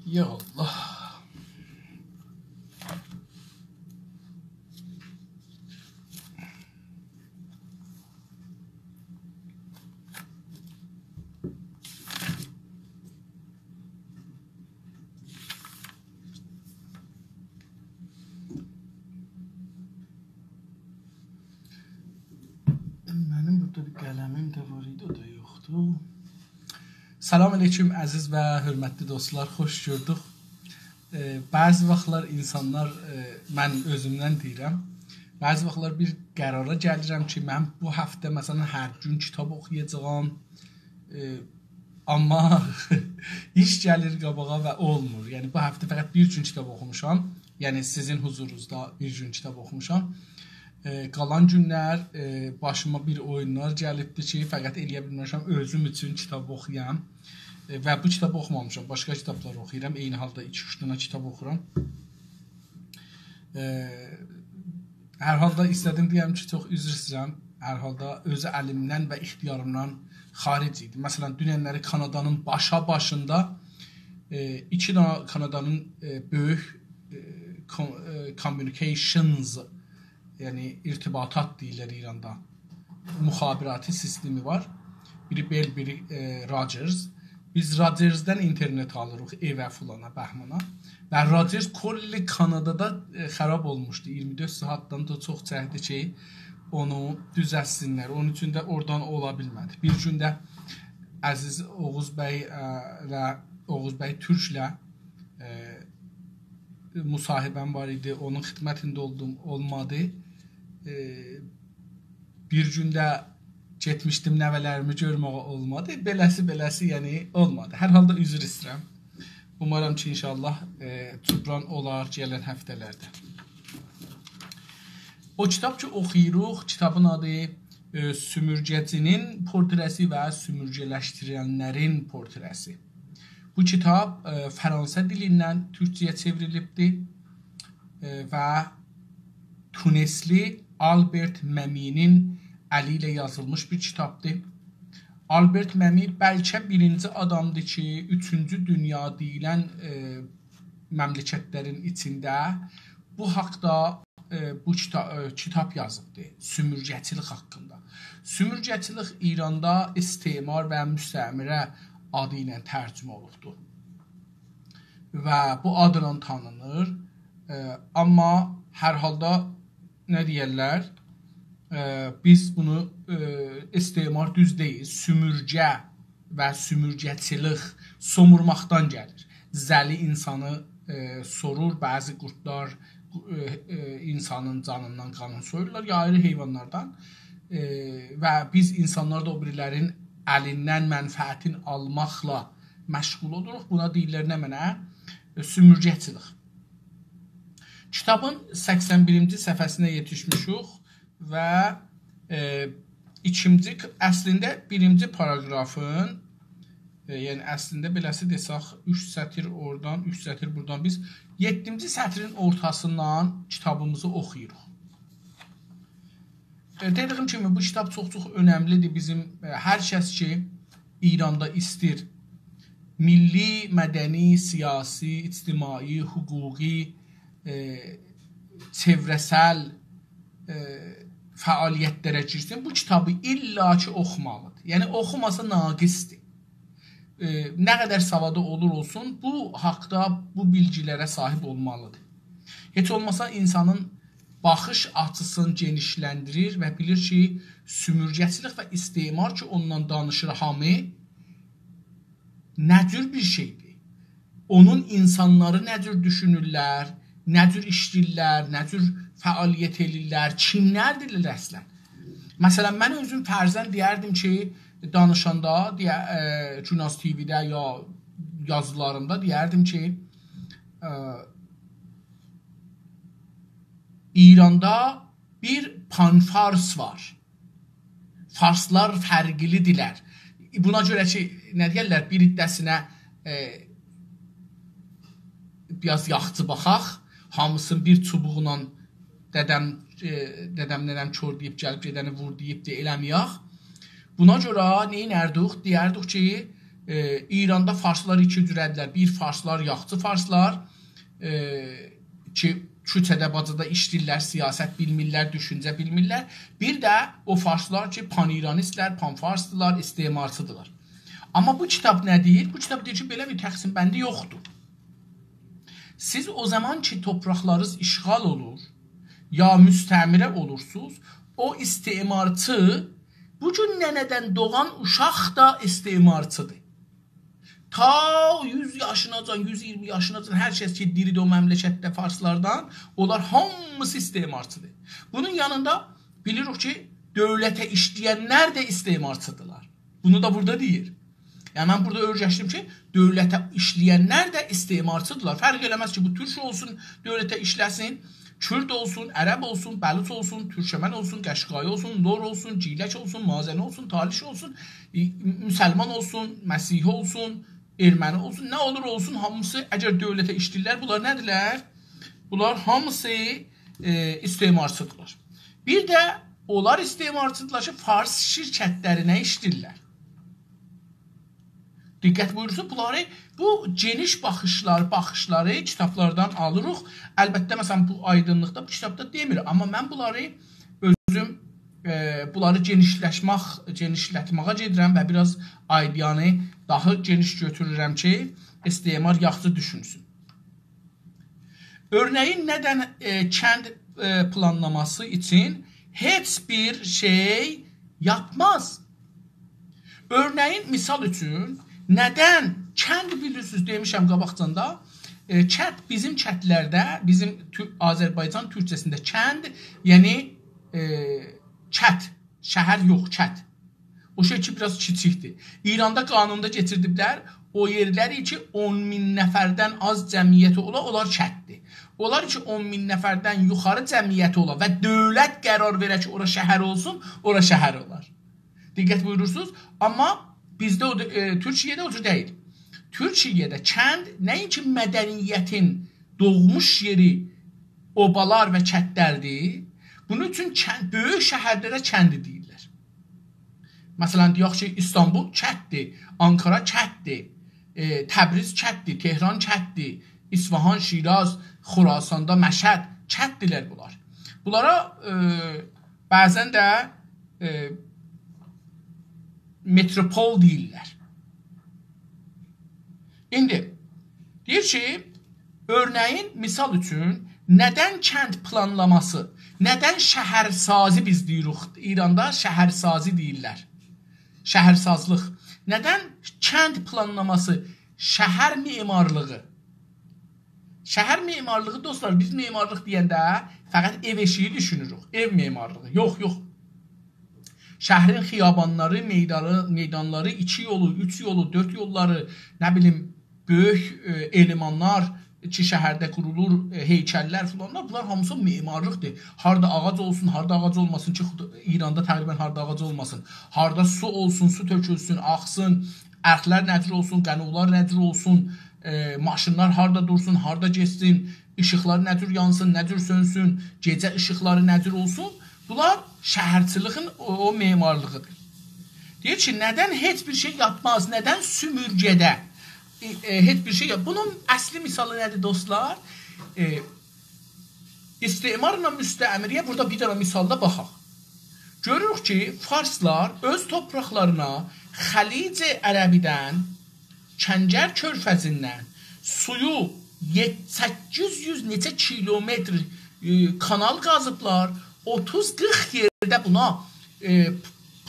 Ya Allah. Benim burada bir qələmim də var idi, o da yoxdur. Salam aleyküm əziz və hörmətli dostlar, xoş gördük. Bəzi vaxtlar insanlar, mən özümdən deyirəm, bəzi vaxtlar bir qərara gəlirəm ki, mən bu həftə məsələn hər gün kitab oxuyacağam, amma iş gəlir qabağa və olmur. Yəni bu həftə fəqət bir gün kitab oxumuşam, yəni sizin huzurunuzda bir gün kitab oxumuşam. Qalan günlər başıma bir oyunlar gəlibdi ki, fəqət eləyə bilməmişəm özüm üçün kitab oxuyam və bu kitabı oxumamışam, başqa kitablar oxuyuram, eyni halda 2-3 dənə kitab oxuram. Hər halda istədim deyəm ki, çox üzr istəyirəm, hər halda özü əlimdən və ixtiyarımdan xaric idi. Məsələn, dünənləri Kanadanın başında 2 dənə Kanadanın böyük communications, yəni irtibatat deyirlər İranda, müxabirati sistemi var. Biri Bell, biri Rogers. Biz Rogers'dən internet alırıq evə fulana, bəhmana. Və Rogers kolli Kanadada xarab olmuşdu. 24 saatdan da çox çəkdi ki, onu düzəltsinlər. Onun üçün də oradan ola bilmədi. Bir gündə əziz Oğuz bəy Türklə müsahibəm var idi. Onun xidmətində oldum, olmadı. Bir gündə getmişdim nəvələrimi görməyə, olmadı. Beləsi yəni olmadı. Hər halda üzr istəyirəm. Umarım ki, inşallah cübran olar gələn həftələrdə. O kitab ki oxuyuruq, kitabın adı Sümürgəcinin portresi və sümürgələşdirənlərin portresi. Bu kitab Fransa dilindən Türkçəyə çevrilibdir və Tunesli Albert Məminin əli ilə yazılmış bir kitabdır. Albert Məmi bəlkə birinci adamdır ki, 3-cü dünya deyilən məmləkətlərin içində bu haqda bu kitab yazıbdır, sümürgəçilik haqqında. Sümürgəçilik İranda istimar və müstəmirə adı ilə tərcümə olubdur və bu adla tanınır. Amma hər halda nə deyərlər, biz bunu istimar düz deyil, sümürgə və sümürgəçilik somurmaqdan gəlir. Zəli insanı sorur, bəzi qurtlar insanın canından qanın soyurlar, ya ayrı heyvanlardan və biz insanlar da o birilərin əlindən mənfəətin almaqla məşğul oluruq. Buna deyirlər nə mənə? Sümürgəçilik. Kitabın 81-ci səhifəsinə yetişmişik və əslində birinci paragrafın, yəni əslində beləsi desək 3 sətir oradan, 3 sətir buradan biz 7-ci sətrin ortasından kitabımızı oxuyuruq. Dediyim kimi bu kitab çox-çox önəmlidir bizim hər kəs ki İranda istir milli, mədəni, siyasi, ictimai, hüquqi, çevrəsəl fəaliyyətlərə girsin, bu kitabı illa ki oxumalıdır. Yəni oxumasa naqisdir. Nə qədər savadı olur olsun, bu haqda bu bilgilərə sahib olmalıdır. Heç olmasa insanın baxış açısını genişləndirir və bilir ki, sümürgəçilik və istimar ki ondan danışır hamı, nə cür bir şeydir? Onun insanları nə cür düşünürlər, nə cür işləyirlər, nə cür fəaliyyət edirlər, kimlərdirlər əslən? Məsələn, mən özüm fərzən deyərdim ki, danışanda, Günaz TV-də ya yazılarımda deyərdim ki, İranda bir panfars var. Farslar fərqlidirlər. Buna görə ki, nə deyərlər, bir iddəsinə biraz yaxçı baxaq, hamısını bir çubuğla dədəm kör deyib gəlib gedəni vur deyib də eləməyək. Buna görə nə inərdik? Deyərdik ki, İranda farslar iki cürədirlər. Bir farslar, yaxçı farslar ki, küçədə, bacada işləyirlər, siyasət bilmirlər, düşüncə bilmirlər. Bir də o farslar ki, pan-İranistlər, pan-farsdılar, istemarçıdırlar. Amma bu kitab nə deyir? Bu kitab deyir ki, belə bir təqsim bəndi yoxdur. Siz o zaman ki, torpaqlarınız işğal olur, ya müstəmirə olursunuz, o istemarçı bu gün nənədən doğan uşaq da istemarçıdır. Ta 100 yaşınacan, 120 yaşınacan hər kəs ki, diridir o məmləkətdə farslardan, onlar hamısı istemarçıdır. Bunun yanında bilirik ki, dövlətə işləyənlər də istemarçıdırlar. Bunu da burada deyir. Yəni, mən burada öyrəşdim ki, dövlətə işləyənlər də istemarçıdırlar. Fərq eləməz ki, bu türk olsun, dövlətə işləsin, Kürt olsun, Ərəb olsun, Bəluç olsun, Türkmən olsun, Qəşqayı olsun, Lor olsun, Cilək olsun, Mazəni olsun, Taliş olsun, Müsəlman olsun, Məsih olsun, Erməni olsun, nə olur olsun, hamısı əgər dövlətə işləyirlər, bunlar nədirlər? Bunlar hamısı istemarçıdırlar. Bir də onlar istemarçıdırlar ki, fars şirkətlərinə işləyirlər. Diqqət buyursun, bunları, bu geniş baxışları kitablardan alırıq. Əlbəttə, məsələn, bu aydınlıqda bu kitabda demir. Amma mən bunları özüm, bunları genişlətməyə gedirəm və biraz aydiyanı daha geniş götürürəm ki, istemar yaxşı düşünsün. Örneğin nədən kənd planlaması için heç bir şey yapmaz? Örneğin, misal üçün, nədən kənd bilirsiniz demişəm qabaqcanda, kənd bizim kəndlərdə, bizim Azərbaycan türkçəsində kənd, yəni kət, şəhər yox, kət. O şey ki, biraz kiçikdir. İranda qanunda getirdiblər, o yerləri ki, 10.000 nəfərdən az cəmiyyəti ola, onlar kətdir. Onlar ki, 10.000 nəfərdən yuxarı cəmiyyəti ola və dövlət qərar verə ki, ora şəhər olsun, ora şəhər olar. Diqqət buyurursunuz, amma bizdə Türkiyədə o cür deyil. Türkiyədə kənd nəinki mədəniyyətin doğmuş yeri obalar və kətlərdir. Bunun üçün böyük şəhərlərə kəndi deyirlər. Məsələn, deyək ki, İstanbul kətdir, Ankara kətdir, Təbriz kətdir, Tehran kətdir, İsfahan, Şiraz, Xorasanda, Məşəd kətdirlər bunlar. Bunlara bəzən də metropol deyirlər. İndi, deyir ki, örneğin, misal üçün, nədən kənd planlaması, nədən şəhərsazi biz deyirik, İranda şəhərsazi deyirlər, şəhərsazlıq, nədən kənd planlaması, şəhər mimarlığı. Şəhər mimarlığı, dostlar, biz mimarlıq deyəndə fəqət ev eşiyi düşünürük, ev mimarlığı, yox. Şəhrin xiyabanları, meydanları, 2 yolu, 3 yolu, 4 yolları, nə bilim, böyük elemanlar ki, şəhərdə qurulur, heykəllər filanlar, bunlar hamısı mimarlıqdır. Harada ağac olsun, harada ağac olmasın ki, İranda təqribən harada ağac olmasın. Harada su olsun, su tökülsün, axsın, ərxlər nədir olsun, qənovlar nədir olsun, maşınlar harada dursun, harada geçsin, işıqlar nədir yansın, nədir sönsün, gecə işıqları nədir olsun. Bunlar şəhərçiliğin o mimarlığıdır. Deyir ki, nədən heç bir şey yapmaz, nədən sümürgədə heç bir şey yapmaz. Bunun əsli misalı nədir dostlar? İstemarla müstəmiriyə burada bir dənə misalda baxaq. Görürük ki, farslar öz torpaqlarına Xəlic-i Ərəbidən, Kəncər körfəzindən suyu 800 neçə kilometr kanal qazıblar, 30-40 yerdə buna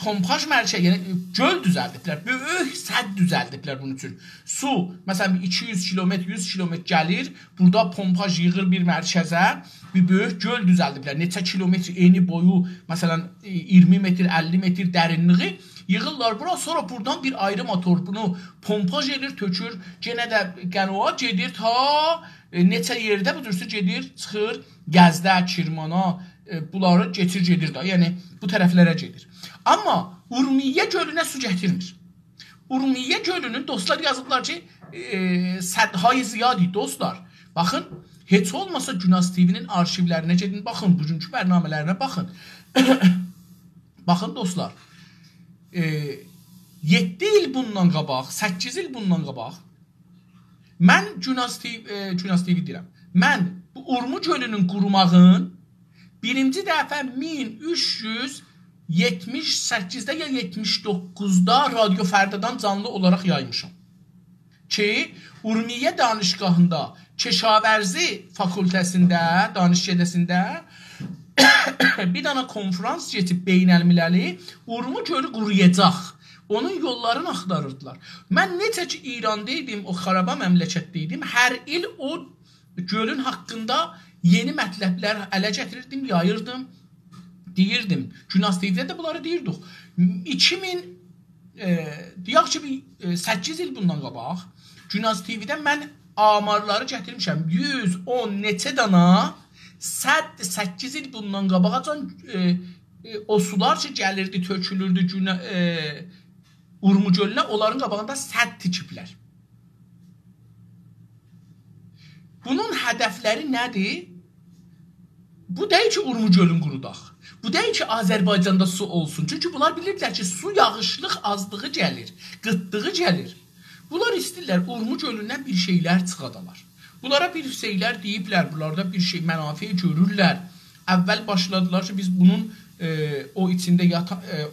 pompaj mərkəzi, yəni göl düzəldiblər, böyük sədd düzəldiblər bunun üçün. Su, məsələn, 200 kilometr, 100 kilometr gəlir, burada pompaj yığır bir mərkəzə, bir böyük göl düzəldiblər. Neçə kilometr eni boyu, məsələn, 20 metr, 50 metr dərinliği yığırlar bura, sonra buradan bir ayrı motor bunu pompaj edir, tökür, genə də qənova gedir, ta neçə yerdə budursa gedir, çıxır, Gəzdə, Kirmana, bunları gedir da, yəni bu tərəflərə gedir. Amma Urmiyyə gölünə su gətirmir. Urmiyyə gölünün dostlar yazıblar ki, sədhayı ziyadi dostlar. Baxın, heç olmasa Günas TV-nin arşivlərinə gedin, baxın, bugünkü bərnamələrinə baxın. Baxın dostlar, 7 il bundan qabaq, 8 il bundan qabaq mən Günas TV deyirəm. Mən bu Urmu gölünün qurumağın birinci dəfə 1378-də ya 79-da Radio Fərdadan canlı olaraq yaymışam. Ki, Urmiyə danışgahında, Keşavərzi fakültəsində, danış gedəsində bir dana konferans geçib beynəlmiləli Urmu gölü quruyacaq. Onun yollarını axtarırdılar. Mən necə ki İranda idim, o xaraba məmləkətdə idim, hər il o gölün haqqında yeni mətləblər ələ gətirirdim, yayırdım, deyirdim. Günas TV-də də bunları deyirdik. 8 il bundan qabaq Günas TV-də mən amarları gətirmişəm. 110 neçə dana 8 il bundan qabaqacan o sular ki gəlirdi, tökülürdü Urmu gölünə, onların qabağında sədd tikiblər. Bunun hədəfləri nədir? Bu deyil ki, Urmu gölün qurudaq. Bu deyil ki, Azərbaycanda su olsun. Çünki bunlar bilirlər ki, su yağışlıq azlığı gəlir, qıtlığı gəlir. Bunlar istəyirlər, Urmu gölündən bir şeylər çıxadalar. Bunlara bir şeylər deyiblər, bunlarda bir şey mənafi görürlər. Əvvəl başladılar ki, biz bunun o içində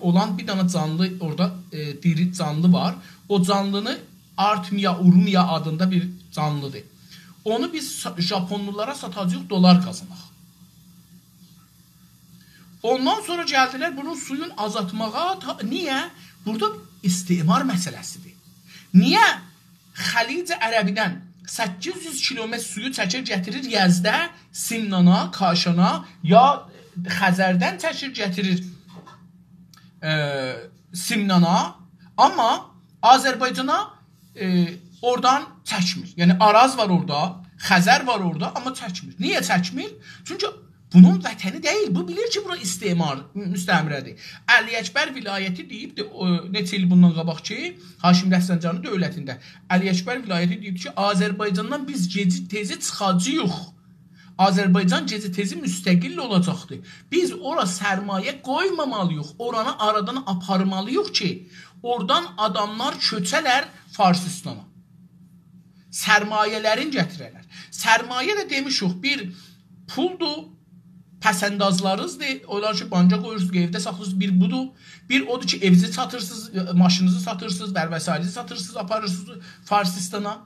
olan bir dana canlı, orada diri canlı var. O canlını Artemia Urmia adında bir canlıdır. Onu biz Japonlulara satacağıq, dolar qazanaq. Ondan sonra gəldilər bunun suyun azaltmağa. Niyə? Burada istimar məsələsidir. Niyə Xəlic Ərəbidən 800 kilometr suyu çəkir, gətirir Yəzdə, Simnana, Kaşana, ya Xəzərdən çəkir, gətirir Simnana, amma Azərbaycana oradan çəkmir. Yəni Araz var orada, Xəzər var orada, amma çəkmir. Niyə çəkmir? Çünki bunun vətəni deyil. Bu bilir ki, bura istimar, müstəmrədir. Əli Əkbər vilayəti deyibdir, neçə il bundan qabaq ki, Haşim Rəfsanjanı dövlətində. Əli Əkbər vilayəti deyibdir ki, Azərbaycandan biz geci tezi çıxacağıq. Azərbaycan geci tezi müstəqil olacaqdır. Biz ora sərmayə qoymamalıyıq, oranı aradan aparmalıyıq ki, oradan adamlar köçələr Farsistana. Sərmayələrin gətirələr. Sərmayə də demişik, bir puldur, pəsəndazlarızdır. Onlar ki, banca qoyursunuz, evdə saxlıyorsunuz, bir budur. Bir odur ki, evinizi satırsınız, maşınınızı satırsınız, vəsairənizi satırsınız, aparırsınız Farsistana.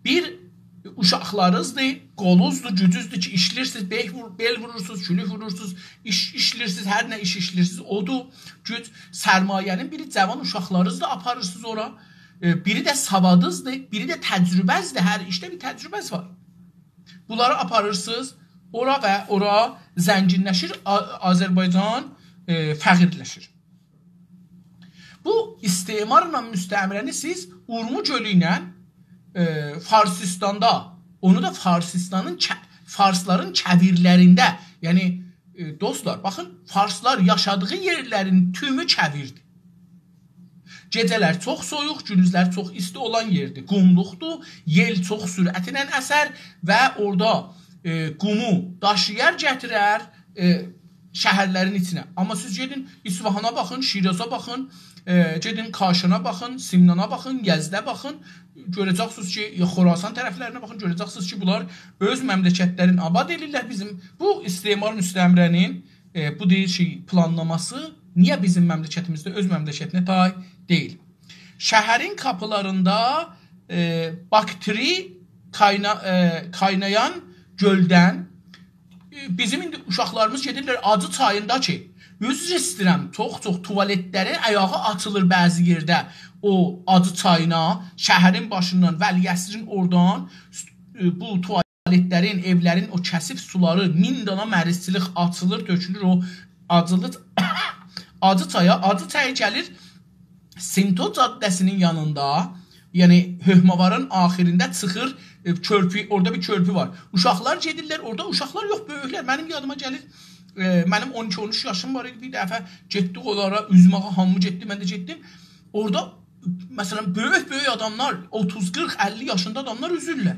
Bir uşaqlarınızdır, qolunuzdur, gücüzdür ki, işləyirsiniz, bel vurursunuz, külük vurursunuz, işləyirsiniz, hər nə iş işləyirsiniz, odur, güc. Sərmayənin biri cavan uşaqlarınızdır, aparırsınız ora. Biri də savadızdır, biri də təcrübəzdir, hər işdə bir təcrübəz var. Bunları aparırsınız, ora və ora zənginləşir, Azərbaycan fəqirləşir. Bu istimarla müstəmrəni siz Urmu gölü ilə Farsistanda, onu da Farsların kəvirlərində, yəni dostlar, baxın, Farslar yaşadığı yerlərin tümü kəvirdir. Gecələr çox soyuq, gündüzlər çox isti olan yerdir. Qumluqdur, yel çox sürətlə əsər və orada qumu daşıyar gətirər şəhərlərin içinə. Amma siz gedin İsfahana baxın, Şiraza baxın, gedin Kaşana baxın, Simnana baxın, Yəzdə baxın, görəcəksiniz ki, Xorasan tərəflərinə baxın, görəcəksiniz ki, bunlar öz məmləkətlərin abad edirlər. Bizim bu istimar müstəmrənin bu deyil ki, planlaması niyə bizim məmləkətimizdə öz məmləkətinə tay deyil? Şəhərin qapılarında bakteri kaynayan göldən bizim indi uşaqlarımız gedirlər Acı çayında ki, üzr istəyirəm, çox-çox tuvaletlərin ayağı açılır bəzi yerdə o Acı çayına, şəhərin başından, Vəliyəsirin oradan bu tuvaletlərin, evlərin o kəsib suları 1000 dana mərisçilik açılır, tökülür o Acı çaya. Acı çayı gəlir Sinto caddəsinin yanında, yəni Höhmavarın axirində çıxır körpü, orada bir körpü var. Uşaqlar gedirlər, orada uşaqlar yox, böyüklər. Mənim yadıma gəlir, mənim 12-13 yaşım var idi, bir dəfə getdik onlara, üzməyə hamı getdi, mən də getdim. Orada, məsələn, böyük adamlar, 30-40-50 yaşında adamlar üzürlər.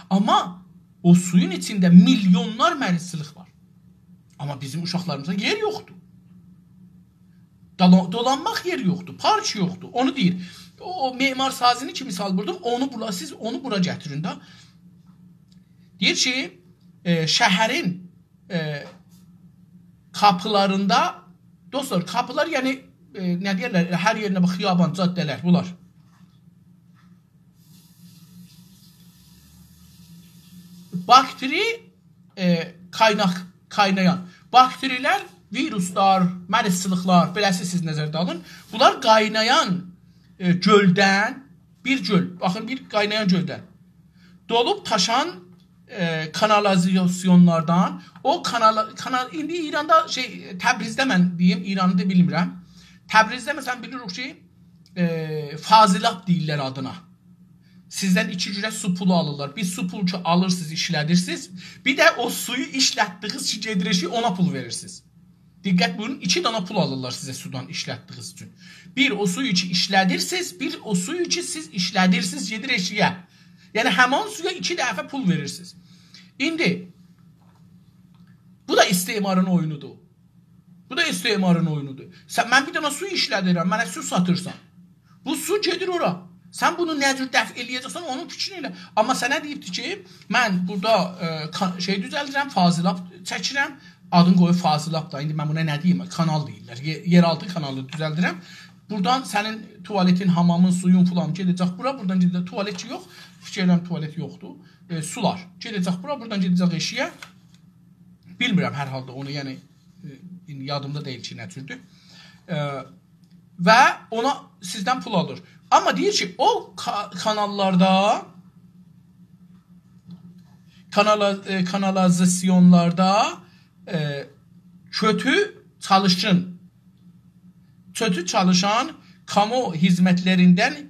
Amma o suyun içində milyonlar mərisçilik var. Amma bizim uşaqlarımıza yer yoxdur. Dolanmaq yer yoxdur, park yoxdur. Onu deyir. O memar sazini ki misal vurdum, siz onu bura gətirin də. Deyir ki, şəhərin kapılarında, dostlar, kapılar yəni nə deyirlər, hər yerinə bax, xiyaban, caddələr, bunlar. Bakteri kaynayan. Bakterilər, viruslar, mərisçılıqlar, beləsi siz nəzərdə alın. Bunlar qaynayan göldən, bir göl, baxın bir qaynayan göldən dolub taşan kanalizasyonlardan, o indi İranda Təbrizdə mən deyim, İranı da bilmirəm. Təbrizdə məsələn bilirik ki, fazilab deyirlər adına. Sizdən 2 cürə su pulu alırlar. Bir su pulu ki alırsınız, işlədirsiniz. Bir də o suyu işlətdiniz ki, gedirik ona pul verirsiniz. Diqqət buyurun, 2 dana pul alırlar sizə sudan işlətdiniz üçün. Bir o suyu ki işlədirsiniz, bir o suyu ki siz işlədirsiniz, gedir eşiyə. Yəni həman suya 2 dəfə pul verirsiniz. İndi bu da istemarın oyunudur. Bu da istemarın oyunudur. Mən bir dana su işlədirəm, mənə su satırsan. Bu su gedir ora. Sən bunu nə cür dəf eləyəcəksən, onun fikrini elə. Amma sənə deyibdir ki, mən burada düzəldirəm, fazilab çəkirəm. Adını qoyub fazilab da. İndi mən buna nə deyim? Kanal deyirlər. Yeraltı kanalı düzəldirəm. Buradan sənin tuvaletin, hamamın, suyun falan gedəcək bura. Buradan gedəcək tuvalet yox. Fikirləm tuvalet yoxdur. Sular gedəcək bura. Buradan gedəcək eşiyə. Bilmirəm hər halda onu, yəni yadımda deyil ki, nə türdür. Və ona sizdən pul alır. Amma deyir ki, o kanallarda, kanalizasyonlarda kötü çalışan kamu hizmetlerinden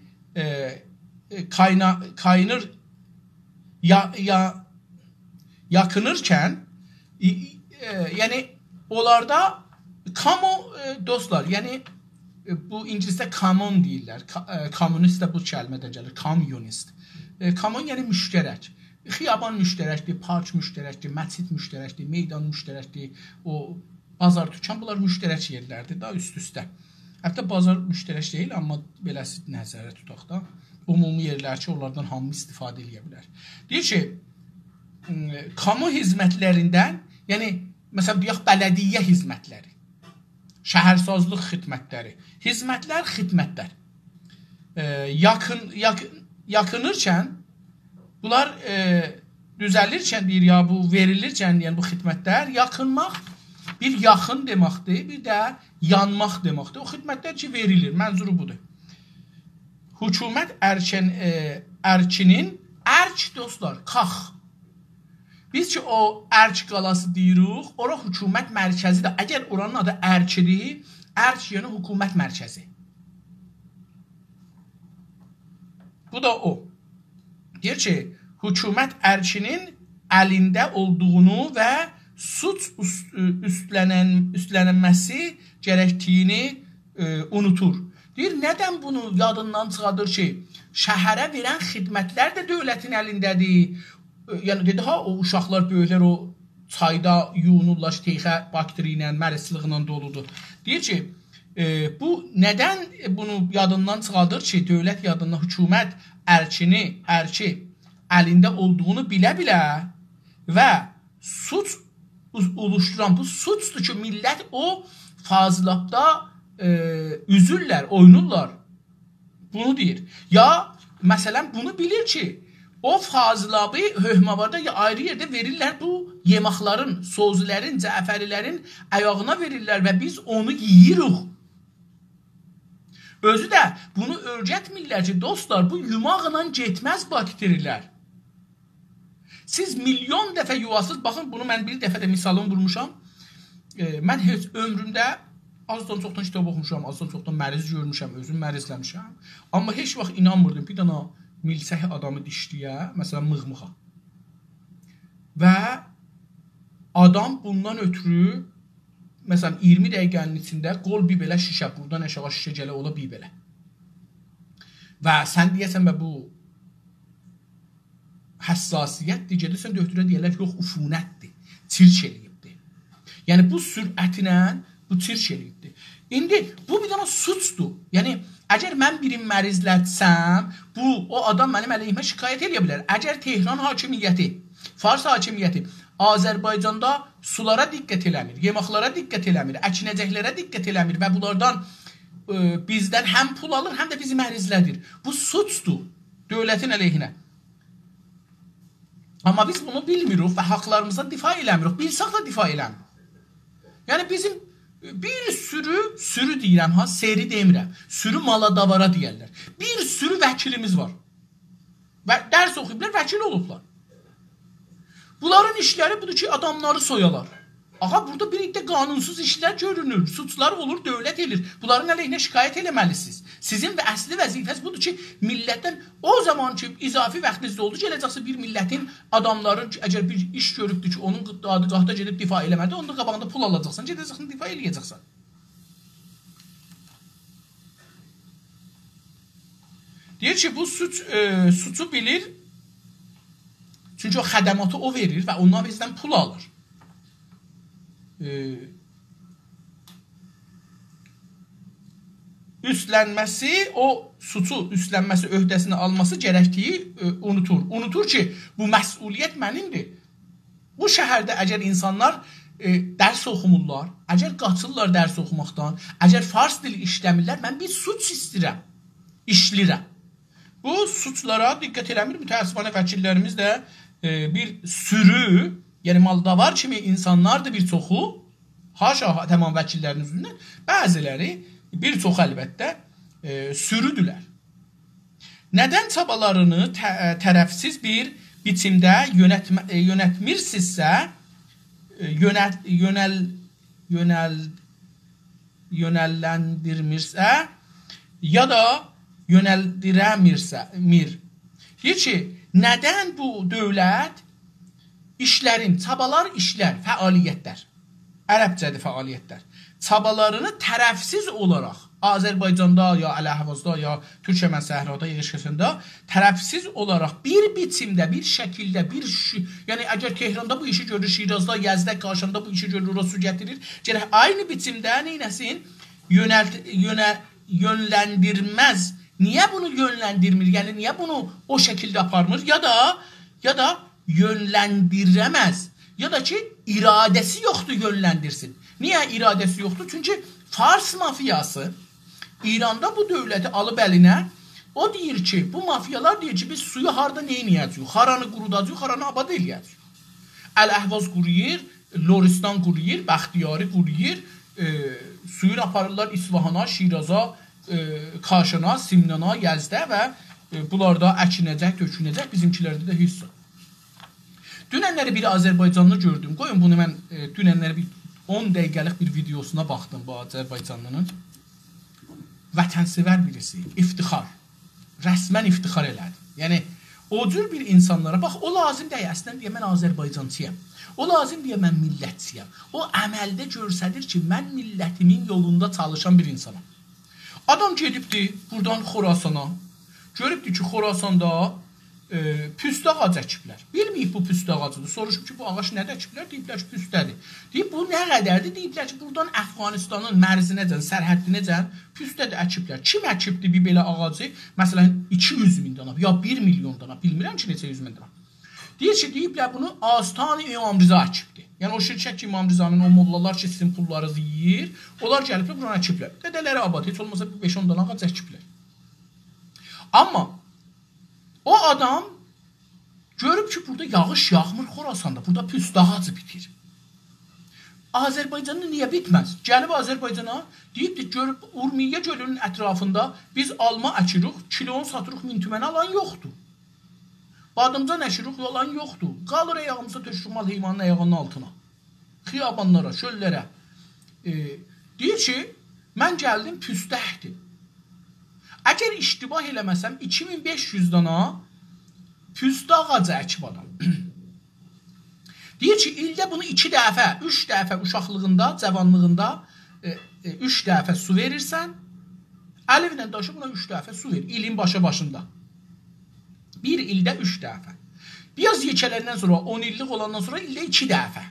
yakınırken yani onlarda kamu dostlar, yani bu İngiliscə common deyirlər. Kommunist də bu kəlmədən gəlir. Communist. Common yəni müştərək. Xiyaban müştərəkdir, park müştərəkdir, məscid müştərəkdir, meydan müştərəkdir, o bazar dükan, bunlar müştərək yerlərdir da üst-üstə. Hətta bazar müştərək deyil, amma beləsi nəzərə tutaq da. Ümumi yerlər ki, onlardan hamı istifadə edə bilər. Deyir ki, kamu hizmətlərindən, yəni məsələn deyək bələdiyyə hizmətləri, şəhərsazlıq xidmətləri, hizmətlər, xidmətlər yakınırkən, bunlar düzəlirkən deyir ya, bu verilirkən, yəni bu xidmətlər, yakınmaq bir yaxın deməkdir, bir də yanmaq deməkdir. O xidmətlər ki verilir, mənzuru budur. Hökumət ərkinin, ərk dostlar, kax. Biz ki o ərk qalası deyirik, ora hökumət mərkəzidir. Əgər oranın adı ərkidir, ərk yəni hökumət mərkəzi. Bu da o. Deyir ki, hökumət ərkinin əlində olduğunu və suç üstlənilməsi gərəkdiyini unutur. Deyir, nədən bunu yadından çıxardır ki, şəhərə verən xidmətlər də dövlətin əlindədir. Yəni dedi, ha, o uşaqlar böyüklər o çayda yuyunurlar, teyxə bakteri ilə, mərisçılıqla doludur. Deyir ki, bu nədən bunu yadından çıxardır ki, dövlət yadından hökumət ərki əlində olduğunu bilə-bilə və suç oluşduran, bu suçdur ki, millət o fazilabda üzürlər, oynurlar. Bunu deyir. Ya, məsələn, bunu bilir ki, o fazilabı höhmavarda ya ayrı yerdə verirlər, bu yemaqların, sozlərin, cəfərilərin ayağına verirlər və biz onu yiyirik. Özü də bunu öyrətmirlər ki, dostlar, bu yumaqla getməz bakterilər. Siz milyon dəfə yuvasız, baxın, bunu mən bir dəfə də misalını vurmuşam. Mən heç ömrümdə azdan çoxdan kitab oxumuşam, azdan çoxdan məriz görmüşəm, özüm mərizləmişəm. Amma heç vaxt inanmırdım bir dana milsək adamı dişliyə, məsələn, mığmığa. Və adam bundan ötürü, məsələn, 20 dəqiqənin içində qol bir belə şişə, buradan aşağı şişə gələ ola bir belə. Və sən deyəsən, bu həssasiyyətdir, gedirsən döktürə deyərlər, yox, ufunətdir, çirk eləyibdir. Yəni, bu sürətlə Bu çirk eləyibdir. İndi bu bir dənə suçdur. Yəni əgər mən birini mərizlətsəm, o adam mənim əleyhimə şikayət edə bilər. Əgər Tehran hakimiyyəti, Fars hakimiyyəti Azərbaycanda sulara diqqət eləmir, yeməklərə diqqət eləmir, əkinəcəklərə diqqət eləmir və bunlardan bizdən həm pul alır, həm də bizi mərizlədir. Bu suçdur dövlətin əleyhinə. Amma biz bunu bilmirik və haqlarımızdan difa eləmirik. Bilsək də difa eləmirik. Yəni bizim bir sürü deyirəm ha, seri demirəm. Sürü maladavara deyərlər. Bir sürü vəkilimiz var. Və dərs oxuyublar, vəkil olublar. Bunların işləri budur ki, adamları soyalar. Ağa, burada bir də qanunsuz işlər görünür, suçlar olur, dövlət elir. Bunların əleyhinə şikayət eləməlisiniz. Sizin və əsli vəzifəs budur ki, millətdən o zaman ki, izafi vaxtınızda oldu, gələcəksə bir millətin adamları, əgər bir iş görübdür ki, onun dadgahda gedib difa eləmədi, onun da qabağında pul alacaqsan, gedəcəksən, difa eləyəcəksən. Deyir ki, bu suçu bilir, çünki o xədəmatı o verir və ondan bizdən pul alır. Üstlənməsi, o suçu üstlənməsi, öhdəsini alması gərəkdiyi unutur. Unutur ki, bu məsuliyyət mənimdir. Bu şəhərdə əgər insanlar dərs oxumurlar, əgər qaçırlar dərs oxumaqdan, əgər fars dili işləmirlər, mən bir suç istəyirəm, işləyirəm. Bu suçlara diqqət eləmir. Mütəəssifانه vəkillərimiz də bir sürü, yəni maldavar kimi insanlardır bir çoxu, haşa tamam vəkillərin üzündən, bəziləri, bir çoxu əlbəttə, sürüdülər. Nədən çabalarını tərəfsiz bir biçimdə yönətmirsinizsə, yönəlləndirmirsə, ya da yönəldirəmir. Deyir ki, nədən bu dövlət işlərin, çabalar, işlər, fəaliyyətlər, ərəbcədir fəaliyyətlər, çabalarını tərəfsiz olaraq Azərbaycanda, ya Ələhvazda, ya Türkmən səhrada, yığışqasında tərəfsiz olaraq bir biçimdə, bir şəkildə, yəni əgər Tehranda bu işi görür, Şirazda, Yəzdə, Qaşanda bu işi görür, o su gətirir, gərək aynı biçimdə neynəsin? Yönləndirməz. Niyə bunu yönləndirmir? Yəni, niyə bunu o şəkildə aparmır? Ya da yönləndirəməz. Ya da ki, iradəsi yoxdur yönləndirsin. Niyə iradəsi yoxdur? Çünki Fars mafiyası İranda bu dövləti alıb əlinə, o deyir ki, bu mafiyalar deyir ki, biz suyu harada neynəyəcəyik? Haranı qurudacaq, haranı abad eləyəcəyik. Əl-Əhvaz quruyur, Loristan quruyur, Bəxtiyari quruyur, suyun aparırlar İsfahana, Şiraza, Kaşana, Simnana, Yəzdə və bunlarda əkinəcək, tökünəcək, bizimkilərdə də hissə. Dünənləri bir Azərbaycanlı gördüm. Qoyun bunu mən dünənləri bir 10 dəqiqəlik bir videosuna baxdım bu Azərbaycanlının. Vətənsevər birisi, iftixar. Rəsmən iftixar elədi. Yəni, o cür bir insanlara, bax, o lazım deyə, əslən deyə mən Azərbaycancıyam. O lazım deyə mən millətçiyəm. O əməldə görsədir ki, mən millətimin yolunda çalışan bir insanam. Adam gedibdir buradan Xorasana. Görübdür ki, Xorasanda püstə ağac əkiblər. Bilməyib bu püstə ağacıdır. Soruşub ki, bu ağac nədə əkiblər? Deyiblər ki, püstədir. Deyib, bu nə qədərdir? Deyiblər ki, buradan Əfqanistanın mərzinəcən, sərhəddinəcən püstədə əkiblər. Kim əkibdir bir belə ağacı? Məsələn, 200 min dana, ya 1 milyon dana. Bilmirəm ki, neçə 100 min dana. Deyir ki, deyiblər bunu Astani İmam Rıza əkibdir. Yəni, o şirkət ki, İmam Rızanın o mollalar ki, sizin pullarınızı yiyir, onlar gəliblər, buranı əkiblər. Qədələri abad, heç olmasa 5-10 dana ağac əkiblər. Amma o adam görüb ki, burada yağış yağmır Xorasanda, burada püstə ağacı bitir. Azərbaycanda niyə bitməz? Gəlib Azərbaycana, deyibdir, görüb Urmiyyə gölünün ətrafında biz alma əkirik, kilonu satırıq 1000 tüməni alan yoxdur. Badımcan əşirik, alan yoxdur. Qalır ayağımıza töşürməl heyvanın ayağının altına. Xiyabanlara, şöllərə. Deyir ki, mən gəldim püstəhdir. Əgər iştibah eləməsəm, 2500 dana püstə ağacı əkib adam. Deyir ki, ildə bunu 2 dəfə, 3 dəfə uşaqlığında, cavanlığında 3 dəfə su verirsən, əlivlə daşı buna 3 dəfə su verir, ilin başında. Bir ildə 3 dəfə. Biraz yekələndən sonra, 10 illik olandan sonra ildə 2 dəfə.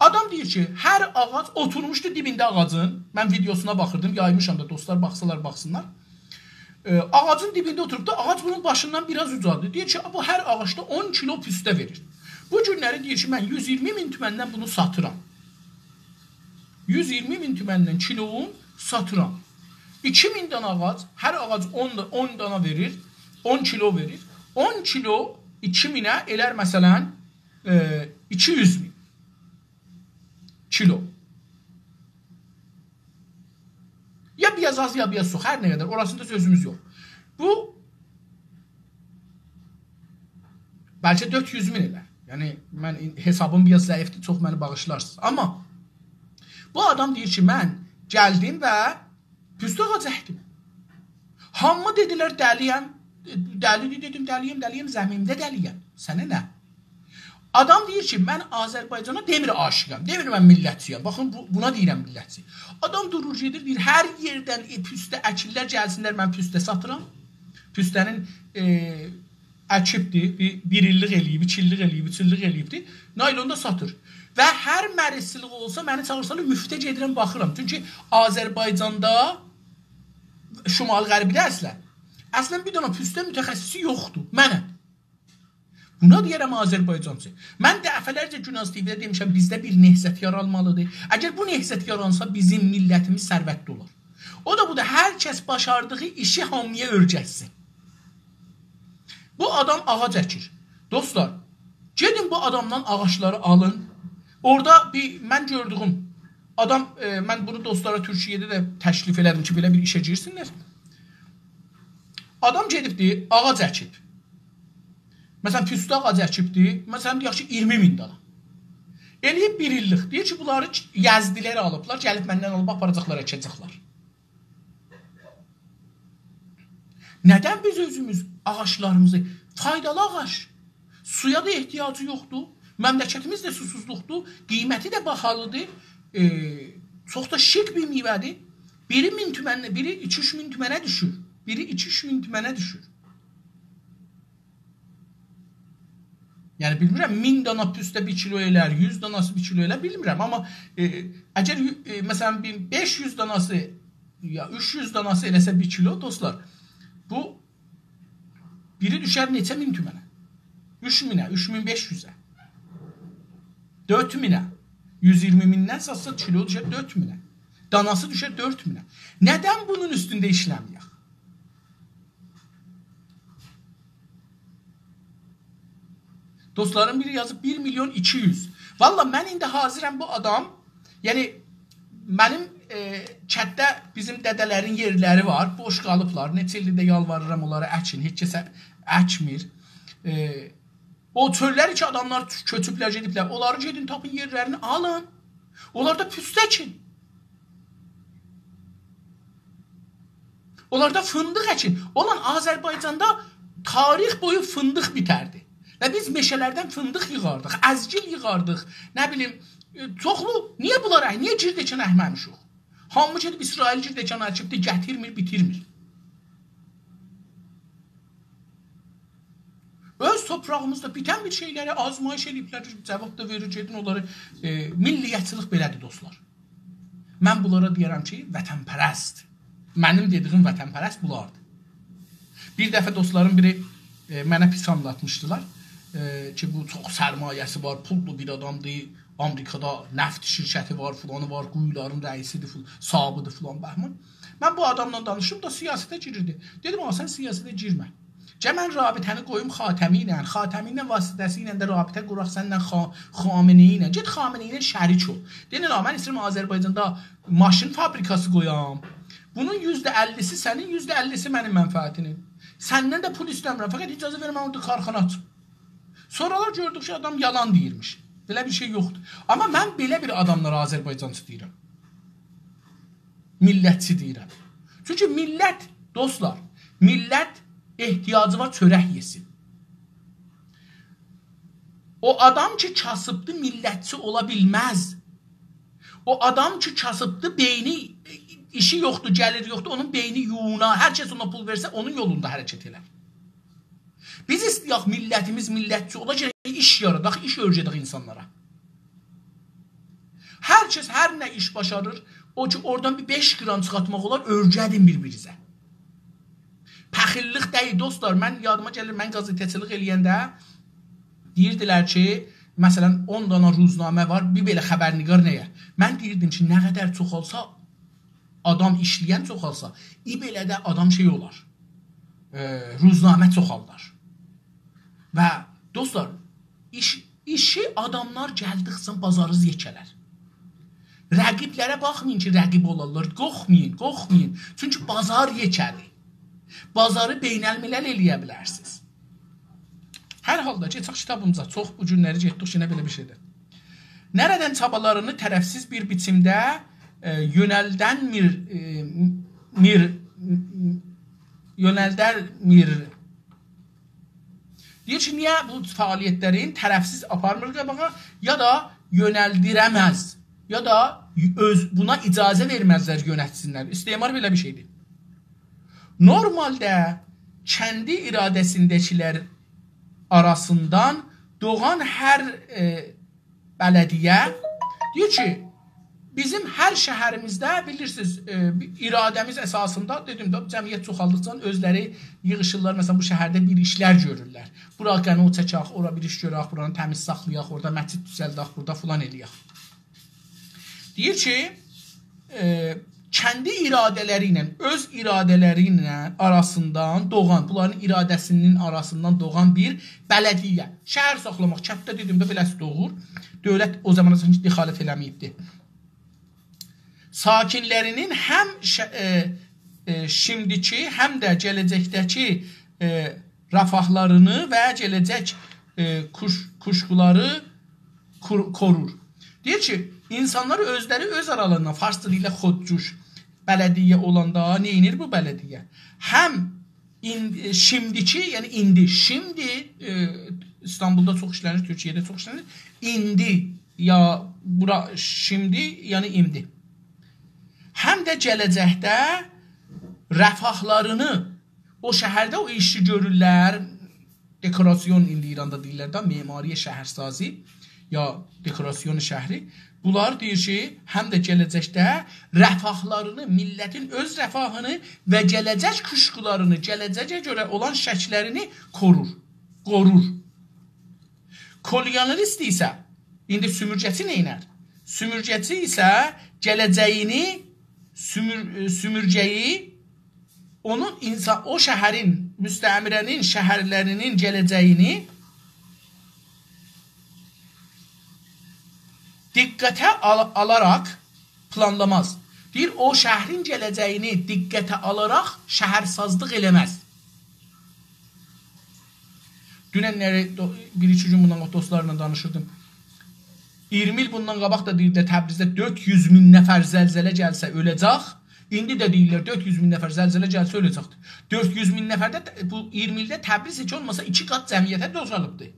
Adam deyir ki, hər ağac oturmuşdu dibində ağacın. Mən videosuna baxırdım, yaymışam da dostlar, baxsınlar. Ağacın dibində oturub da ağac bunun başından biraz ucadır. Deyir ki, bu hər ağaçda 10 kilo püstə verir. Bu günləri deyir ki, mən 120 min tüməndən bunu satıram. 120 min tüməndən kiloğun satıram. 2000 dana ağac, hər ağac 10 dana verir, 10 kilo verir. 10 kilo 2000'ə elər məsələn 200 min kilo. Ya biraz az ya biraz çox, hər nə qədər, orasında sözümüz yox. Bu bəlkə 400 min elər. Yəni mən hesabım biraz zəifdir, çox məni bağışlarsınız. Amma bu adam deyir ki, mən gəldim və püstə ağac əkdim. Hamı dedilər dəliyəm. Dəli dedim, dəliyəm, zəmimdə dəliyəm. Sənə nə? Adam deyir ki, mən Azərbaycana demir aşıqam, demir mən millətçiyəm. Baxın, buna deyirəm millətçi. Adam durur, gedir, deyir, hər yerdən püstə əkirlər, gəlsinlər, mən püstə satıram. Püstənin əkibdir, bir illik eləyib, 2 illik eləyib, 3 illik eləyibdir. Naylonda satır. Və hər mərisilik olsa, məni çağırsalar, müftə gedirəm, baxıram. Çünki Azərbaycanda, Şimal-Qərbidə əslən bir dana püstə mütəxəssisi yoxdur, mənəm. Buna deyərəm Azərbaycançı. Mən dəfələrcə Günaz TV-də demişəm, bizdə bir nehzət yaranmalıdır. Əgər bu nehzət yaransa, bizim millətimiz sərvətli olar. O da bu da hər kəs başardığı işi hamıya örgətsin. Bu adam ağac əkir. Dostlar, gedin bu adamdan ağaçları alın. Orada mən gördüğüm adam, mən bunu dostlara Türkiyədə də təklif elədim ki, belə bir işə girsinlər. Adam gedibdir, ağac əkib. Məsələn, püstə ağac əkibdir. Məsələn, deyək ki, 20 min dana. Eləyib bir illik. Deyir ki, bunları Yəzdiləri alıblar, gəlib məndən alıb aparacaqlar, əkəcəklər. Nədən biz özümüz ağaçlarımızı, faydalı ağac, suya da ehtiyacı yoxdur, məmləkətimiz də susuzluqdur, qiyməti də bahalıdır, çox da şık bir meyvədir. Biri 1000 tümənə, biri 2-3 min tümənə düşür. Biri 2-3 min tümənə düşür. Yəni bilmirəm, 1000 dana püstə 1 kilo elər, 100 danası 1 kilo elər, bilmirəm. Amma əgər məsələn 500 danası ya 300 danası eləsə 1 kilo, dostlar, bu biri düşər neçə min tümənə? 3000'ə, 3500'ə, 4000'ə, 120 mindən satsa kilo düşər 4000'ə, danası düşər 4000'ə. Nədən bunun üstündə işləməyək? Dostlarım biri yazıb 1 milyon 200. Valla mən indi hazirəm bu adam, yəni mənim kətdə bizim dədələrin yerləri var, boş qalıblar, neçə ildir də yalvarıram onlara əkin, heç kəsə əkmir. O çölləri ki adamlar köçüblər, gediblər, onları gedin tapın yerlərini alın, onlarda püstə əkin. Onlarda fındıq əkin. Olan Azərbaycanda tarix boyu fındıq bitərdi. Və biz meşələrdən fındıq yığardıq, əzgil yığardıq, nə bilim, çoxlu. Niyə bunlar niyə girdəkan əhməmişik? Hamı gedib İsrail girdəkan əkibdir, gətirmir, bitirmir. Öz toprağımızda bitən bir şeyləri azmayış ediblər, cavab da verir, gedin onları. Milliyyətçilik belədir, dostlar. Mən bunlara deyərəm ki, vətənpərəst. Mənim dediyim vətənpərəst bunlardır. Bir dəfə dostların biri mənə pis anlatmışdılar. Ki bu çox sərmayəsi var, pullu bir adamdır, Amerikada nəft şirkəti var, filanı var, quyuların rəisidir, sahibidir filan bəhman. Mən bu adamla danışım da siyasətə girirdi. Dedim, sən siyasətə girmə. Mən rabitəni qoyum Xatəmi ilə vasitəsi ilə də rabitə quraq səndən Xameneyi ilə. Get Xameneyi ilə şərik ol. Deyir, mən istəyirəm Azərbaycanda maşın fabrikası qoyam. Bunun %50'si sənin, %50'si mənim mənfəətinin. Səndən də pul istəmirəm, fəqət icazə verməm orada karxana açım. Sonralar gördük ki, adam yalan deyirmiş. Belə bir şey yoxdur. Amma mən belə bir adamlara Azərbaycançı deyirəm. Millətçi deyirəm. Çünki millət, dostlar, millət ehtiyacı var çörək yesin. O adam ki kasıbdır, millətçi ola bilməz. O adam ki kasıbdır, beyni işi yoxdur, gəlir yoxdur, onun beyni yuğuna, hər kəs ona pul versə, onun yolunda hərəkət elər. Biz istəyək millətimiz millətçi olacaq, iş yaradaq, iş örgədək insanlara. Hər kəs hər nə iş başarır, o ki oradan bir 5 qram çıxartmaq olar, örgədin bir-birinizə. Pəxillik deyil dostlar. Mən yadıma gəlir, mən qazetəçilik eləyəndə deyirdilər ki, məsələn 10 dana ruznamə var, bir belə xəbərnigar nəyə? Mən deyirdim ki, nə qədər çoxalsa, adam işləyən çoxalsa, belə də adam şey olar, ruznamə çoxaldar. Və dostlar, işi adamlar gəldiqcə bazarız yekələr. Rəqiblərə baxmayın ki, rəqib olarlar. Qorxmayın. Çünki bazar yekəli. Bazarı beynəlmiləl eləyə bilərsiniz. Hər halda keçək kitabımıza. Çox bu günləri getdik ki, nə belə bir şeydir. Nereden çabalarını tərəfsiz bir biçimdə yönəldərmir. Deyir ki, niyə bu fəaliyyətlərin tərəfsiz aparmır qabağa, ya da yönəldirəməz, ya da buna icazə verməzlər yönətsinlər. İstimar belə bir şeydir. Normaldə kəndi iradəsindəkilər arasından doğan hər bələdiyyə deyir ki, bizim hər şəhərimizdə bilirsiniz, iradəmiz əsasında, dedim də, cəmiyyət çoxaldıqca özləri yığışırlar, məsələn, bu şəhərdə bir işlər görürlər. Bura qəno çəkək, ora bir iş görək, buranı təmiz saxlayaq, orada məscid düzəldək, burada filan eləyək. Deyir ki, kəndi iradələri ilə, öz iradələri ilə arasından doğan, bunların iradəsinin arasından doğan bir bələdiyyə. Şəhər saxlamaq, kənddə dedim də beləsi doğur. Dövlət o zaman heç dixalət eləməyibdir. Sakinlərinin həm şimdiki, həm də gələcəkdəki rəfahlarını və gələcək kuşkuları korur. Deyir ki, insanlar özləri öz aralarından, fars dili ilə xodcuş bələdiyyə olanda nə edir bu bələdiyyə? Həm şimdiki, yəni indi, şimdi İstanbulda çox işlənir, Türkiyədə çox işlənir. İndi, ya bura şimdi, yəni indi. Həm də gələcəkdə rəfahlarını o şəhərdə o işi görürlər. Dekorasyon indi İranda deyirlər də, memariyə şəhərsazi ya dekorasyon şəhri. Bunlar deyir ki, həm də gələcəkdə rəfahlarını, millətin öz rəfahını və gələcək kuşkularını, gələcəkə görə olan şəklərini qorur. Kolonialist isə, indi sümürgəçi neynər? Sümürgəçi isə gələcəyini, sümürgəyi, onun o şəhərin, müstəmirənin şəhərlərinin gələcəyini diqqətə alaraq planlamaz. Deyir, o şəhrin gələcəyini diqqətə alaraq şəhərsazlıq eləməz. Dünənləri bir-iki gün bundan dostlarla danışırdım. 20 il bundan qabaq da deyirlər Təbrizdə 400 min nəfər zəlzələ gəlsə öləcək. İndi də deyirlər 400 min nəfər zəlzələ gəlsə öləcəkdir. 400 min nəfərdə bu 20 ildə Təbriz heç olmasa 2 qat cəmiyyətə dozralıbdır.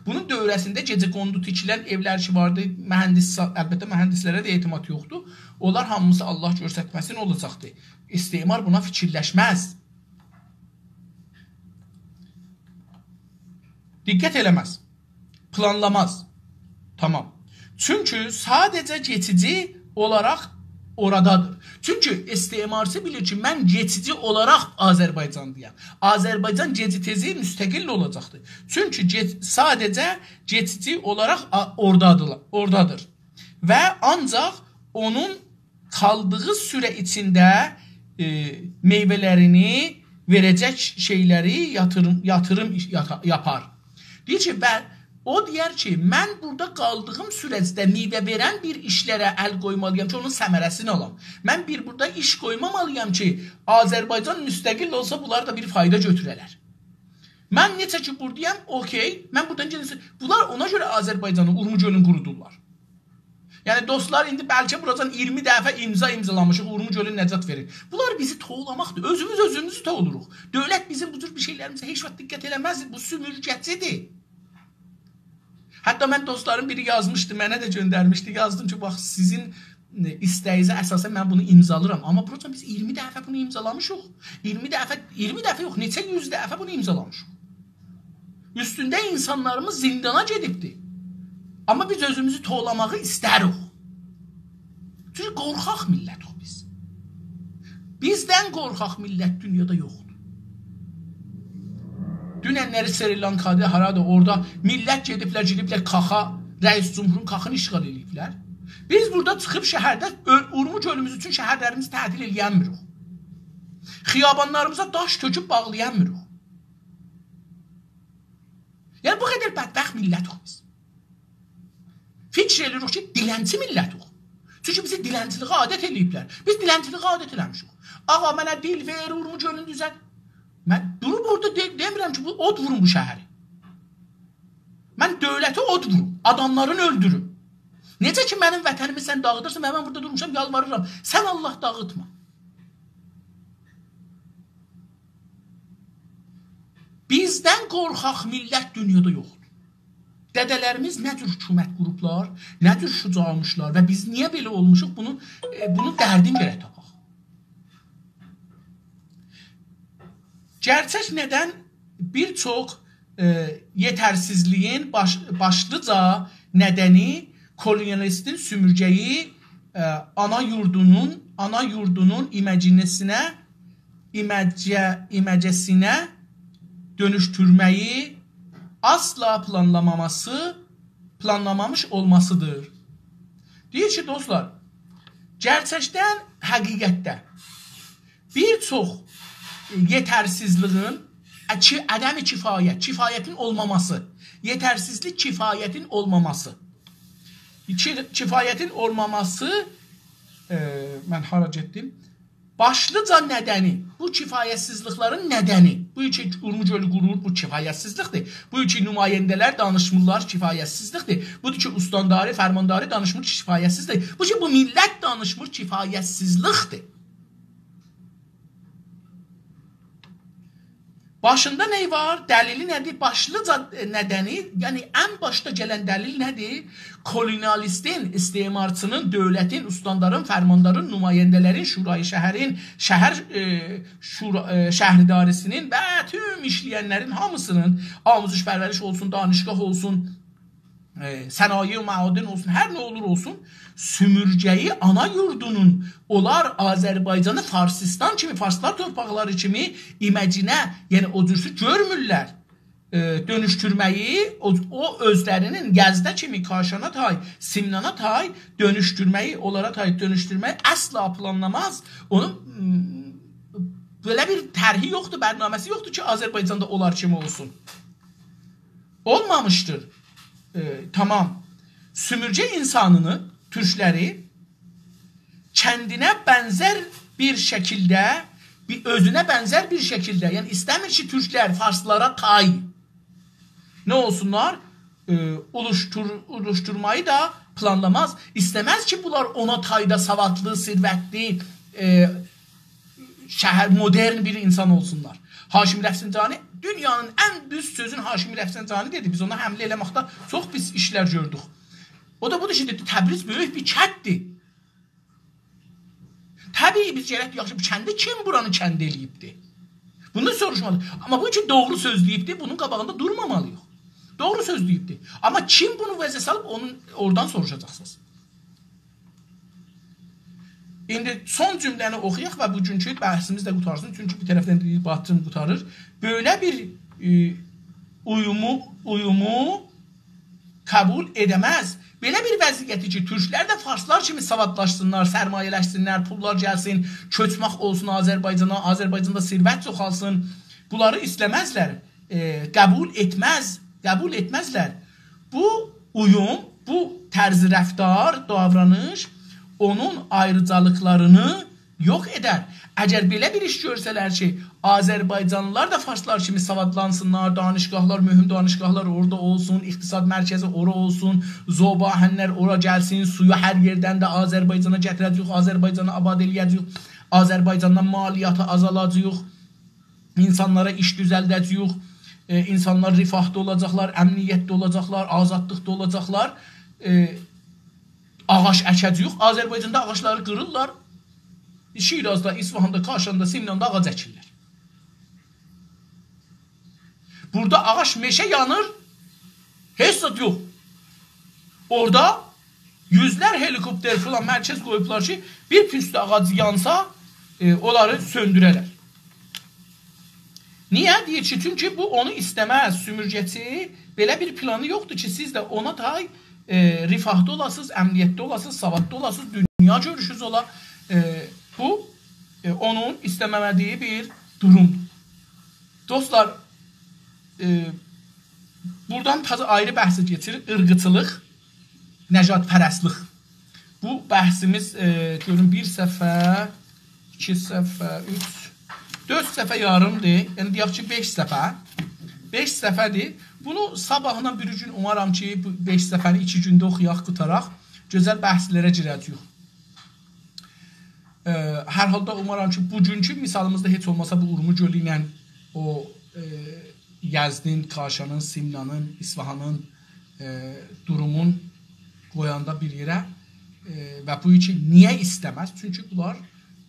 Bunun dövrəsində gecəqondu tikilən evlər ki vardı, əlbəttə mühəndislərə də etimat yoxdur. Onlar hamısı Allah göstərməsin olacaqdır. İstimar buna fikirləşməz. Diqqət eləməz. Planlamaz. Tamam. Çünki sadəcə keçici olaraq oradadır. Çünki istimarçı bilir ki, mən geçici olaraq Azərbaycandayam. Azərbaycan geci-tezi müstəqil olacaqdır. Çünki sadəcə geçici olaraq oradadır. Və ancaq onun qaldığı sürə içində meyvələrini verəcək şeyləri yatırım yapar. Deyir ki, o deyər ki, mən burada qaldığım sürəcdə meyvə verən bir işlərə əl qoymalıyam ki, onun səmərəsini alam. Mən burada iş qoymamalıyam ki, Azərbaycan müstəqil olsa bunlar da bir fayda götürələr. Mən necə ki buradayam, okey, mən buradan gəlirəm. Bunlar ona görə Azərbaycanı Urmugölün qurudurlar. Yəni dostlar, indi bəlkə buradan 20 dəfə imzalamışıq, Urmugölün nəcat verir. Bunlar bizi toğlamaqdır. Özümüzü toğuluruq. Dövlət bizim bu cür bir şeylərimizə heç vaxt diqqət eləməz. Bu sümürgəcidir. Hətta mən dostlarım biri yazmışdı, mənə də göndərmişdi. Yazdım ki, bax, sizin istəyinizə əsasən mən bunu imzalıram. Amma buradan biz 20 dəfə bunu imzalamışıq. 20 dəfə yox, neçə 100 dəfə bunu imzalamışıq. Üstündə insanlarımız zindana gedibdir. Amma biz özümüzü toğlamağı istərik. Çünki qorxaq millətik biz. Bizdən qorxaq millət dünyada yoxdur. Dünənləri Sri Lankada, harada orada millət gediblər Kaxa, rəis cumhurun Kaxını işğal ediblər. Biz burada çıxıb şəhərdə Urmuc ölümüz üçün şəhərlərimizi tətil eləyənmirik. Xiyabanlarımıza daş töküb bağlayanmırıq. Yəni bu qədər bədbəxt millətik biz. Fikr edirik ki, dilənçi millətik. Çünki bizi dilənçiliğə adət eləyiblər. Biz dilənçiliğə adət eləmişik. Ağa, mənə dil ver, Urmuc ölünü düzət. Mən durub orada demirəm ki, od vurun bu şəhəri. Mən dövləti od vurum, adamlarını öldürüm. Necə ki, mənim vətənimi sən dağıdırsan, mən burada durmuşam, yalvarıram. Sən Allah dağıtma. Bizdən qorxaq millət dünyada yoxdur. Dədələrimiz nə cür hökumət qurublar, nə cür şüca almışlar və biz niyə belə olmuşuq, bunu dərdin gərək tapaq. Gerçək nədən bir çox yetərsizliyin başlıca nədəni kolonialistin sümürgəyi ana yurdunun iməcəsinə dönüştürməyi asla planlamamış olmasıdır. Deyir ki, dostlar, gerçəkdən, həqiqətdə bir çox yetərsizliğin, ədəmi kifayətin olmaması, yetərsizlik kifayətin olmaması, kifayətin olmaması, mən hara getdim, başlıca nədəni, bu kifayətsizliklərin nədəni, bu iki Urmuc ölü qurur, bu kifayətsizlikdir. Bu iki nümayəndələr, danışmırlar, kifayətsizlikdir. Bu iki ustandari, fərmandarı danışmır, kifayətsizlikdir. Bu ki, bu millət danışmır, kifayətsizlikdir. Başında nə var? Dəlili nədir? Başlıca nədəni, yəni ən başda gələn dəlil nədir? Kolonialistin, istemarçının, dövlətin, ustandarın, fərmandarın, nümayəndələrin, şurayı şəhərin, şəhridarisinin və tüm işləyənlərin hamısının amuzüş pərvəriş olsun, danışqah olsun, sənaye, məadin olsun, hər nə olur olsun, sümürgəyi ana yurdunun, onlar Azərbaycanı Farsistan kimi, Farslar torpaqları kimi iməcinə, yəni o cürsü görmürlər, dönüştürməyi, o özlərinin Gəzdə kimi, Kaşana tay, Simnana tay dönüştürməyi, onlara tay dönüştürməyi əsla planlamaz. Onun belə bir tərhi yoxdur, bərnaməsi yoxdur ki, Azərbaycanda onlar kimi olsun. Olmamışdır. Tamam. Sümürgə insanını, türkləri kəndinə bənzər bir şəkildə, özünə bənzər bir şəkildə, yəni istəmir ki, türklər farslara tay nə olsunlar? Oluşturmayı da planlamaz. İstəməz ki, bunlar ona tayda savadlı, sirvətli, modern bir insan olsunlar. Haşim Rəfsanjani dünyanın ən düz sözün Haşim Rəfsanjani dedi. Biz ona həmlə eləməkdə çox pis işlər gördük. O da budur ki, dedi, Təbriz böyük bir kətdir. Təbii biz gərək yaxşı bir kəndi, kim buranı kəndi eləyibdir? Bunu soruşmalı. Amma bu ki, doğru söz deyibdir, bunun qabağında durmamalıyıq. Doğru söz deyibdir. Amma kim bunu vəzə salıb, onun oradan soruşacaqsınız. İndi son cümləni oxuyaq və bugünkü bəhsimiz də qutarsın. Çünki bir tərəfdən deyil, batırım qutarır. Böyle bir uyumu qəbul edəməz. Belə bir vəziyyəti ki, türklər də farslar kimi savadlaşsınlar, sərmayələşsinlər, pullar gəlsin, köçmək olsun Azərbaycana, Azərbaycanda sirvət çoxalsın. Bunları istəməzlər, qəbul etməzlər. Bu uyum, bu tərzi rəftar, davranış onun ayrıcalıqlarını yox edər. Əgər belə bir iş görsələr ki, Azərbaycanlılar da farslar kimi savadlansınlar, danışqahlar, mühüm danışqahlar orada olsun, iqtisad mərkəzi ora olsun, zobahənlər ora gəlsin, suyu hər yerdən də Azərbaycana gətirəcəyik, Azərbaycana abad eləyəcəyik, Azərbaycandan maliyyatı azalacaq, insanlara iş düzəldəcəyik, insanlar rifahda olacaqlar, əmniyyətdə olacaqlar, azadlıqda olacaqlar, ağaç əkəcəyik, Azərbaycanda ağaçları qırırlar, Şirazda, İsfahanda, Kaşanda, Simnanda ağac əkirlər. Burada ağaç meşə yanır, heç zat yox. Orada yüzlər helikopter falan mərkəz qoyublar ki, bir püstü ağacı yansa, onları söndürərlər. Niyə? Deyir ki, çünki bu onu istəməz. Sümürgəçi belə bir planı yoxdur ki, siz də ona tay rifahda olasınız, əmniyyətdə olasınız, savadda olasınız, dünya görüşünüz ola. Bu, onun istəməmədiyi bir durumdur. Dostlar, buradan taca ayrı bəhsə geçirir. Irqıçılıq, nəcatpərəstlik. Bu bəhsimiz, görün, 1 səfə, 2 səfə, 3, 4 səfə yarımdır. Yəni, deyək ki, 5 səfə. 5 səfədir. Bunu sabahından bir gün umaram ki, 5 səfəni 2 gündə oxuyaq, qutaraq, gözəl bəhslərə girəcəyik. Hər halda umaram ki, bugünkü misalımızda heç olmasa bu Urmu gölü ilə o Yəzdin, Kaşanın, Simnanın, İsfahanın durumun qoyanda bir yerə və bu ki, niyə istəməz? Çünki bunlar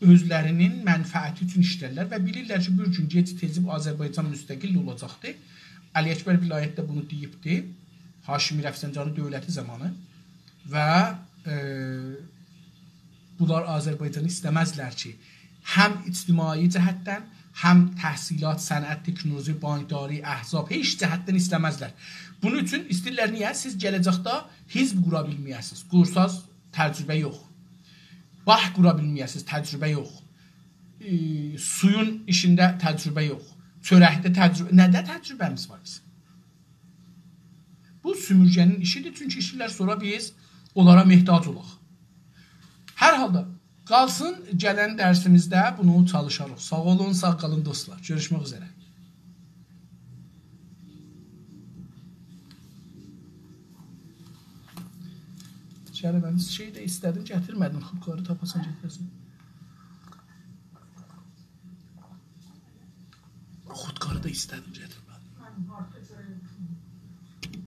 özlərinin mənfəəti üçün işlərlər və bilirlər ki, bir gün gec-tezib Azərbaycan müstəqil olacaqdır. Əli Əkbər vilayətdə bunu deyibdir, Haşimi Rəfsəncanı dövləti zamanı və bunlar Azərbaycanı istəməzlər ki, həm ictimai cəhətdən, həm təhsilat, sənət, teknoloji, bankdari, əhzab, heç cəhətdən istəməzlər. Bunun üçün istəyirlər niyə? Siz gələcəkdə hizb qura bilməyəsiniz, qursaz təcrübə yox. Bah qura bilməyəsiniz, təcrübə yox. Suyun işində təcrübə yox. Çörəkdə təcrübə, nədə təcrübəmiz var bizim? Bu sümürgənin işidir, çünki işlər sonra biz onlara mehtac olaq. Hər halda qalsın gələn dərsimizdə bunu çalışarıq. Sağ olun, sağ qalın dostlar. Görüşmək üzrə. İçəri mən şey də istədim, gətirmədim. Xudkarı tapasan gətirsin. Xudkarı da istədim, gətirmədim.